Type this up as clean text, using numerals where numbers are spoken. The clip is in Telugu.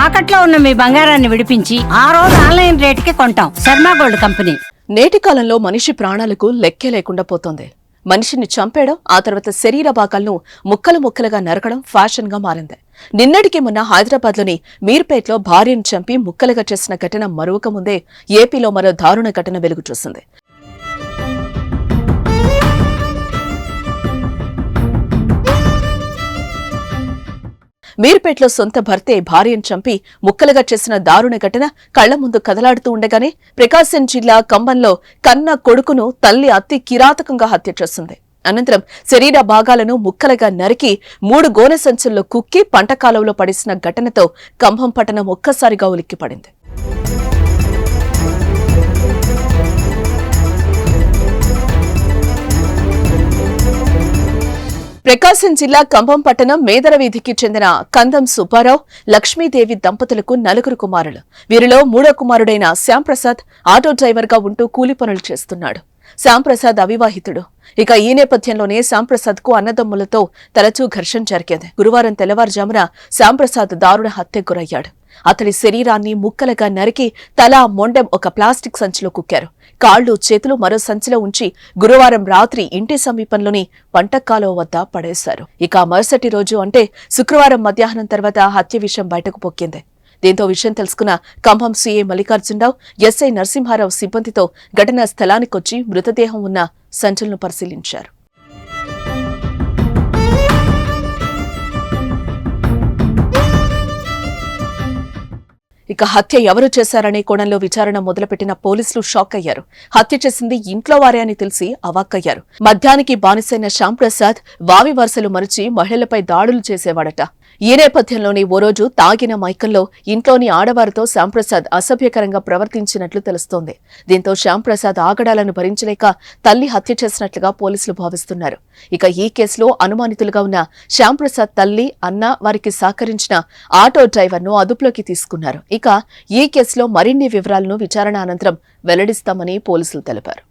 తాకట్లో ఉన్న మీ బంగారాన్ని విడిపించి ఆ రోజు ఆన్లైన్ రేటుకి కొంటాం. Sharma gold company. నేటి కాలంలో మనిషి ప్రాణాలకు లెక్కే లేకుండా పోతోంది. మనిషిని చంపేయడం, ఆ తర్వాత శరీర భాగాలను ముక్కలు ముక్కలుగా నరకడం ఫ్యాషన్ గా మారింది. నిన్నటికి మొన్న హైదరాబాద్ లోని మీర్పేట్లో భార్యను చంపి ముక్కలుగా చేసిన ఘటన మరొక ముందే ఏపీలో మరో దారుణ ఘటన వెలుగు చూసింది. మీర్పేట్లో సొంత భర్తే భార్యను చంపి ముక్కలుగా చేసిన దారుణ ఘటన కళ్ల ముందు కదలాడుతూ ఉండగానే ప్రకాశం జిల్లా కంబంలో కన్న కొడుకును తల్లి అతి కిరాతకంగా హత్య చేసింది. అనంతరం శరీర భాగాలను ముక్కలుగా నరికి 3 గోనె సంచుల్లో కుక్కి పంట కాలువలో పడేసిన ఘటనతో కంభం పట్టణం ఒక్కసారిగా ఉలిక్కిపడింది. ప్రకాశం జిల్లా కంభం పట్టణం మేదర వీధికి చెందిన కందం సుబ్బారావు, లక్ష్మీదేవి దంపతులకు 4 కుమారులు. వీరిలో 3వ కుమారుడైన శ్యాంప్రసాద్ ఆటో డ్రైవర్ గా ఉంటూ కూలి పనులు చేస్తున్నాడు. శ్యాంప్రసాద్ అవివాహితుడు. ఇక ఈ నేపథ్యంలోనే శ్యాంప్రసాద్ కు అన్నదమ్ములతో తరచూ ఘర్షణ జరిగేది. గురువారం తెల్లవారుజామున శ్యాంప్రసాద్ దారుణ హత్యకు గురయ్యాడు. అతడి శరీరాన్ని ముక్కలుగా నరికి తల, మొండెం ఒక ప్లాస్టిక్ సంచిలో కుక్కారు. కాళ్లు, చేతులు మరో సంచిలో ఉంచి గురువారం రాత్రి ఇంటి సమీపంలోని వంటకాలువ వద్ద పడేశారు. ఇక మరుసటి రోజు అంటే శుక్రవారం మధ్యాహ్నం తర్వాత హత్య విషయం బయటకు పొక్కింది. దీంతో విషయం తెలుసుకున్న కంభం సీఐ మల్లికార్జునరావు, ఎస్ఐ నరసింహారావు సిబ్బందితో ఘటనా స్థలానికొచ్చి మృతదేహం ఉన్న సంచులను పరిశీలించారు. ఇక హత్య ఎవరు చేశారనే కోణంలో విచారణ మొదలుపెట్టిన పోలీసులు షాక్ అయ్యారు. హత్య చేసింది ఇంట్లో వారే అని తెలిసి అవాక్కయ్యారు. మద్యానికి బానిసైన శ్యాంప్రసాద్ వావి వరుసలు మరిచి మహిళలపై దాడులు చేసేవాడట. ఈ నేపథ్యంలోనే ఓ రోజు తాగిన మైకంలో ఇంట్లోని ఆడవారితో శ్యాంప్రసాద్ అసభ్యకరంగా ప్రవర్తించినట్లు తెలుస్తోంది. దీంతో శ్యాంప్రసాద్ ఆగడాలను భరించలేక తల్లి హత్య చేసినట్లుగా పోలీసులు భావిస్తున్నారు. ఇక ఈ కేసులో అనుమానితులుగా ఉన్న శ్యాంప్రసాద్ తల్లి, అన్న, వారికి సహకరించిన ఆటో డ్రైవర్ను అదుపులోకి తీసుకున్నారు. ఇక ఈ కేసులో మరిన్ని వివరాలను విచారణ అనంతరం వెల్లడిస్తామని పోలీసులు తెలిపారు.